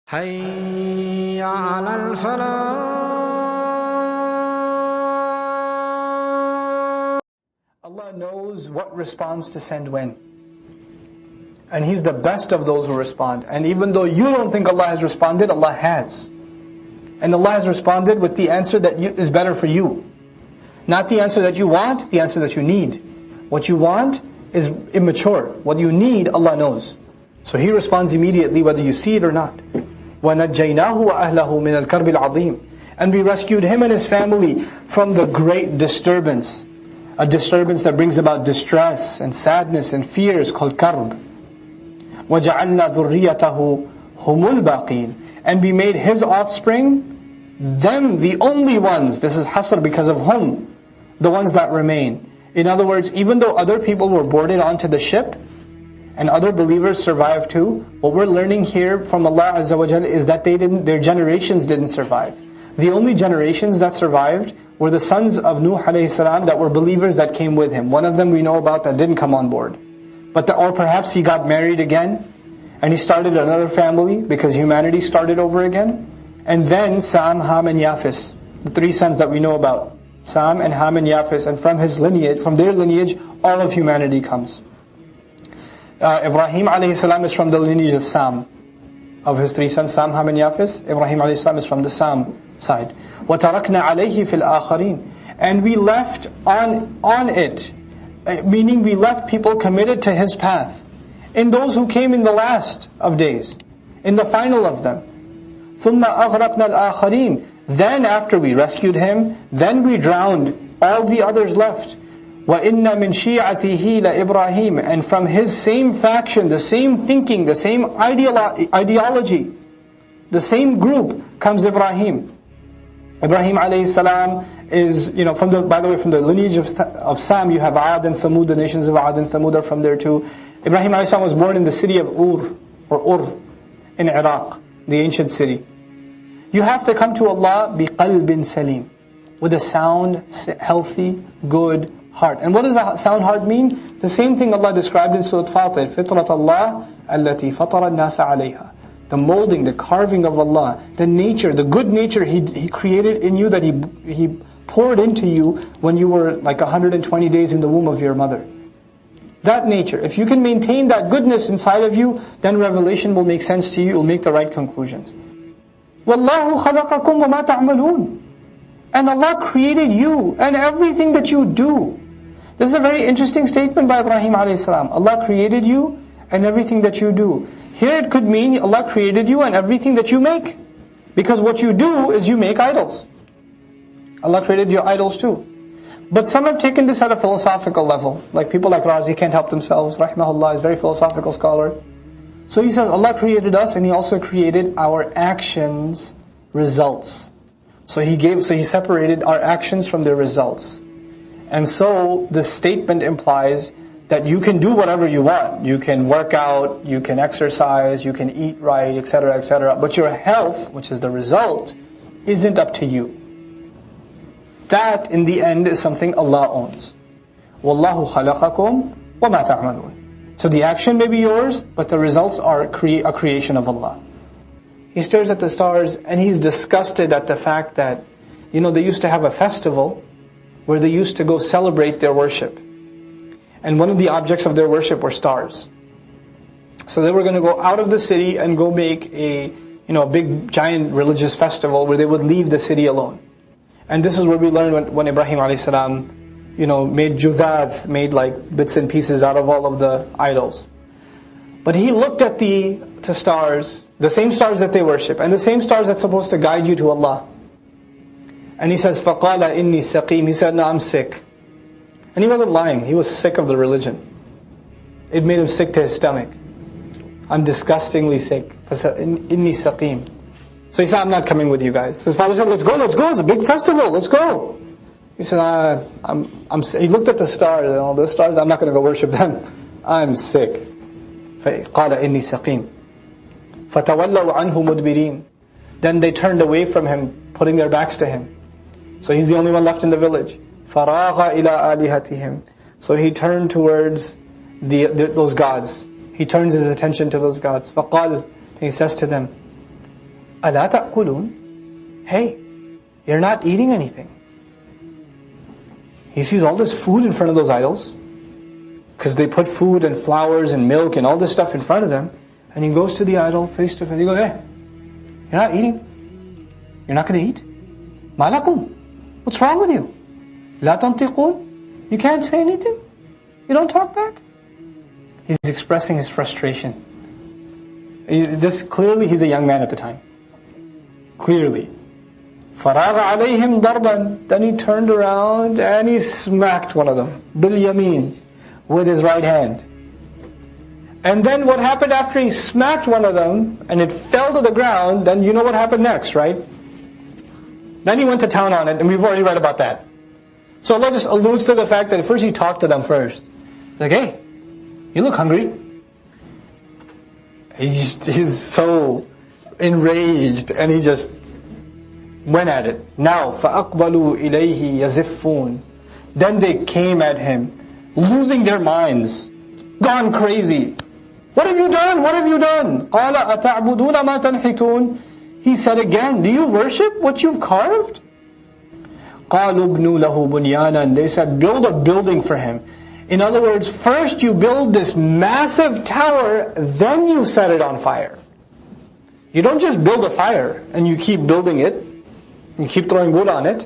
حي على الفلاح. Allah knows what response to send when. And He's the best of those who respond. And even though you don't think Allah has responded, Allah has. And Allah has responded with the answer that is better for you. Not the answer that you want, the answer that you need. What you want is immature. What you need, Allah knows. So He responds immediately whether you see it or not. وَنَجَّيْنَاهُ وَأَهْلَهُ مِنَ الْكَرْبِ الْعَظِيمِ. And we rescued him and his family from the great disturbance. A disturbance that brings about distress and sadness and fears called karb. وَجَعَلْنَا ذُرِّيَّتَهُ هُمُ الْبَاقِينَ. And we made his offspring, them the only ones. This is hasr because of whom? The ones that remain. In other words, even though other people were boarded onto the ship, and other believers survived too, what we're learning here from Allah Azza wa Jal is that their generations didn't survive. The only generations that survived were the sons of Nuh alayhi salam that were believers that came with him. One of them we know about that didn't come on board. Or perhaps he got married again, and he started another family because humanity started over again. And then Sam, Ham and Yafis, the three sons that we know about. Sam and Ham and Yafis, and from their lineage, all of humanity comes. Ibrahim alayhi salam is from the lineage of Sam. Of his three sons, Sam, Ham and Yafis, Ibrahim alayhi salam is from the Sam side. وَتَرَكْنَا عَلَيْهِ فِي الْآخَرِينَ. And we left on it, meaning we left people committed to his path, in those who came in the last of days, in the final of them. ثُمَّ أَغْرَقْنَا الْآخَرِينَ. Then after we rescued him, then we drowned all the others left. وَإِنَّ مِنْ شِيعَتِهِ لَإِبْرَاهِيمَ. And from his same faction, the same thinking, the same ideology, the same group comes Ibrahim. Ibrahim alayhi salam is, by the way, from the lineage of Sam, you have Ad and Thamud, the nations of Ad and Thamud are from there too. Ibrahim alayhi salam was born in the city of Ur, in Iraq, the ancient city. You have to come to Allah biqalbin salim, with a sound, healthy, good heart. And what does a sound heart mean? The same thing Allah described in Surah Fatir, فِطْرَةَ اللَّهِ الَّتِي فَطَرَ النَّاسَ عَلَيْهَا. The molding, the carving of Allah, the nature, the good nature He created in you, that He poured into you when you were like 120 days in the womb of your mother. That nature, if you can maintain that goodness inside of you, then revelation will make sense to you, you'll make the right conclusions. وَاللَّهُ خَلَقَكُمْ وَمَا تَعْمَلُونَ. And Allah created you and everything that you do. This is a very interesting statement by Ibrahim alayhi salam. Allah created you and everything that you do. Here it could mean Allah created you and everything that you make. Because what you do is you make idols. Allah created your idols too. But some have taken this at a philosophical level. Like people like Razi can't help themselves. Rahimahullah is a very philosophical scholar. So he says Allah created us and He also created our actions, results. So He separated our actions from their results. And so this statement implies that you can do whatever you want. You can work out, you can exercise, you can eat right, etc., etc. But your health, which is the result, isn't up to you. That, in the end, is something Allah owns. وَاللَّهُ خَلَقَكُمْ وَمَا تَعْمَلُونَ. So the action may be yours, but the results are a creation of Allah. He stares at the stars and he's disgusted at the fact that, they used to have a festival where they used to go celebrate their worship. And one of the objects of their worship were stars. So they were going to go out of the city and go make a big giant religious festival where they would leave the city alone. And this is where we learn when Ibrahim alayhi salam, made judad, made like bits and pieces out of all of the idols. But he looked at the stars, the same stars that they worship, and the same stars that's supposed to guide you to Allah. And he says, فَقَالَ إِنِّي سَقِيمٌ. He said, no, I'm sick. And he wasn't lying, he was sick of the religion. It made him sick to his stomach. I'm disgustingly sick. إِنِّي سَقِيمٌ. So he said, I'm not coming with you guys. His father said, let's go, it's a big festival, let's go. He said, he looked at the stars, and all the stars, I'm not going to go worship them. I'm sick. فَقَالَ إِنِّي سَقِيمٌ. فَتَوَلَّوْا عَنْهُ مُدْبِرِينَ. Then they turned away from him, putting their backs to him. So he's the only one left in the village. فَرَاغَ إِلَىٰ آلِهَتِهِمْ. So he turned towards those gods. He turns his attention to those gods. فَقَالَ. He says to them, أَلَا تَأْكُلُونَ? Hey, you're not eating anything. He sees all this food in front of those idols, because they put food and flowers and milk and all this stuff in front of them, and he goes to the idol face to face. He goes, hey, you're not eating? You're not going to eat? مَا لَكُمْ? What's wrong with you? لَا تَنْطِقُونَ? You can't say anything? You don't talk back? He's expressing his frustration. Clearly he's a young man at the time. Clearly. فَرَاغَ عَلَيْهِمْ ضَرْبًا. Then he turned around and he smacked one of them. بِالْيَمِينِ. With his right hand. And then what happened after he smacked one of them and it fell to the ground, then you know what happened next, right? Then he went to town on it, and we've already read about that. So Allah just alludes to the fact that first he talked to them first. Like, hey, you look hungry. He's so enraged, and he just went at it. Now, فَأَقْبَلُوا إِلَيْهِ يَزِفُّونَ. Then they came at him, losing their minds, gone crazy. What have you done? What have you done? قَالَ أَتَعْبُدُونَ مَا تَنْحِتُونَ. He said again, do you worship what you've carved? قَالُوا ابْنُوا لَهُ بُنْيَانًا. They said, build a building for him. In other words, first you build this massive tower, then you set it on fire. You don't just build a fire and you keep building it, you keep throwing wood on it.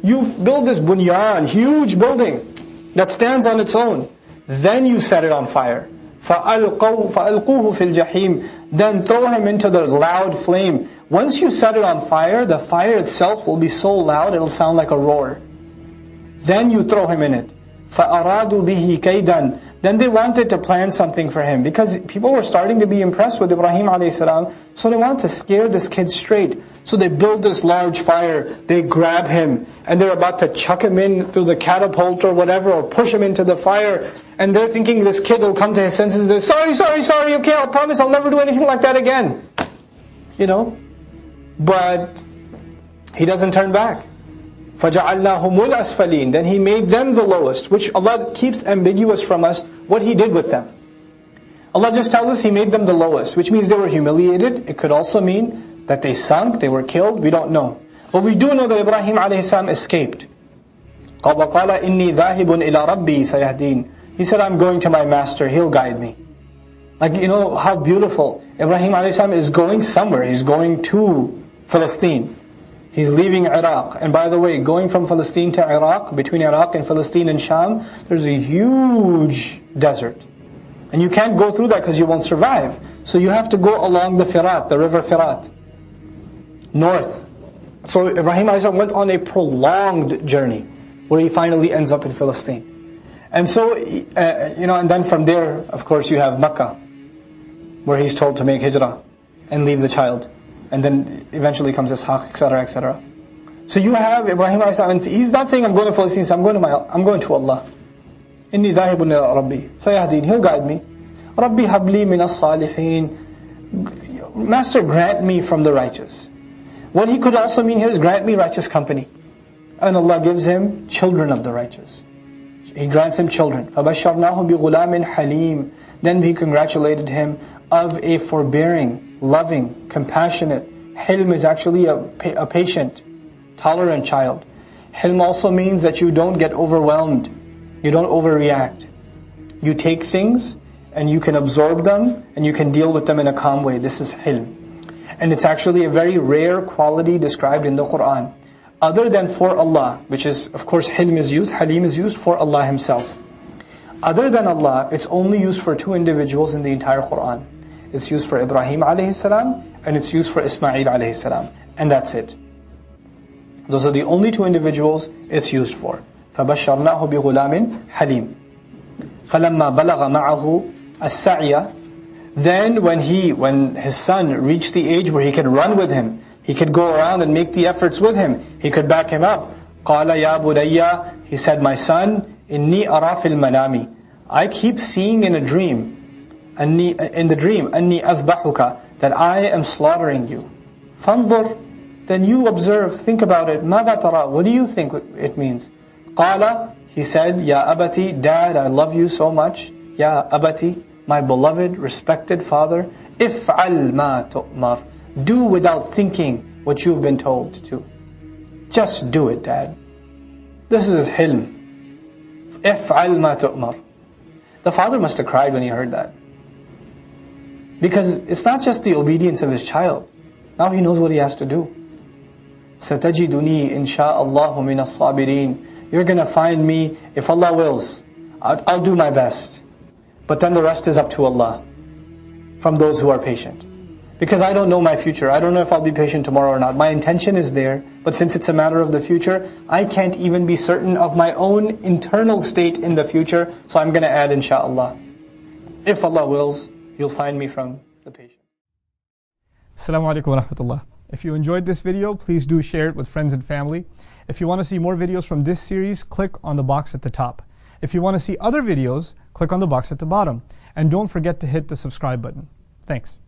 You build this bunyan, huge building that stands on its own. Then you set it on fire. فَأَلْقُوهُ فِي الْجَحِيمِ. Then throw him into the loud flame. Once you set it on fire, the fire itself will be so loud it'll sound like a roar. Then you throw him in it. فَأَرَادُوا بِهِ كَيْدًا. Then they wanted to plan something for him, because people were starting to be impressed with Ibrahim a.s. So they wanted to scare this kid straight. So they build this large fire, they grab him, and they're about to chuck him in through the catapult or whatever, or push him into the fire. And they're thinking this kid will come to his senses and say, sorry, okay, I'll promise I'll never do anything like that again. You know? But he doesn't turn back. فَجَعَلْنَاهُمُ الْأَسْفَلِينَ. Then he made them the lowest, which Allah keeps ambiguous from us what He did with them. Allah just tells us He made them the lowest, which means they were humiliated. It could also mean that they sunk, they were killed, we don't know. But we do know that Ibrahim a.s. escaped. قَالَ إِنِّي ذَاهِبٌ إِلَىٰ رَبِّي سَيَهْدِينَ. He said, I'm going to my master, he'll guide me. Like, you know how beautiful. Ibrahim a.s. is going somewhere. He's going to Palestine. He's leaving Iraq. And by the way, going from Palestine to Iraq, between Iraq and Palestine and Sham, there's a huge desert. And you can't go through that because you won't survive. So you have to go along the Firat, the river Firat, north. So Ibrahim a.s. went on a prolonged journey, where he finally ends up in Palestine. And so, and then from there, of course, you have Mecca, where he's told to make hijrah and leave the child. And then eventually comes Ishaq, etc., etc. So you have Ibrahim a.s. He's not saying, I'm going to Palestine, I'm going to Allah. إِنِّي ذَاهِبٌ إِلَىٰ رَبِّي سَيَهْدِينِ. He'll guide me. رَبِّي هَبْ لِي مِنَ الصَّالِحِينَ. Master, grant me from the righteous. What he could also mean here is, grant me righteous company. And Allah gives him children of the righteous. He grants him children. فَبَشَّرْنَاهُ بِغُلَامٍ حَلِيمٍ. Then we congratulated him of a forbearing, loving, compassionate. Hilm is actually a patient, tolerant child. Hilm also means that you don't get overwhelmed. You don't overreact. You take things and you can absorb them and you can deal with them in a calm way. This is hilm. And it's actually a very rare quality described in the Qur'an. Other than for Allah, which is, of course, hilm is used, halim is used for Allah Himself. Other than Allah, it's only used for two individuals in the entire Qur'an. It's used for Ibrahim a.s. and it's used for Ismail a.s. And that's it. Those are the only two individuals it's used for. فَبَشَّرْنَاهُ بِغُلَامٍ حَلِيمٍ فَلَمَّا بَلَغَ مَعَهُ السَّعْيَ. Then when his son reached the age where he could run with him, he could go around and make the efforts with him, he could back him up. قَالَ يَا بُنَيَّ. He said, my son, إِنِّي أَرَى فِي الْمَنَامِ. I keep seeing in a dream, أني أذبحك, that I am slaughtering you. فانظر. Then you observe, think about it. ماذا ترى? What do you think it means? قال. He said, يا أبتي, Dad, I love you so much. يا أبتي, my beloved, respected father. افعل ما تؤمر. Do without thinking what you've been told to. Just do it, Dad. This is hilm. If'al ma tu'mar. The father must have cried when he heard that. Because it's not just the obedience of his child. Now he knows what he has to do. Satajiduni insha'Allahu min as-sabirin. You're going to find me, if Allah wills. I'll do my best. But then the rest is up to Allah. From those who are patient. Because I don't know my future. I don't know if I'll be patient tomorrow or not. My intention is there. But since it's a matter of the future, I can't even be certain of my own internal state in the future. So I'm going to add insha'Allah. If Allah wills, you'll find me from the patient. Assalamu alaikum wa rahmatullah. If you enjoyed this video, please do share it with friends and family. If you want to see more videos from this series, click on the box at the top. If you want to see other videos, click on the box at the bottom. And don't forget to hit the subscribe button. Thanks.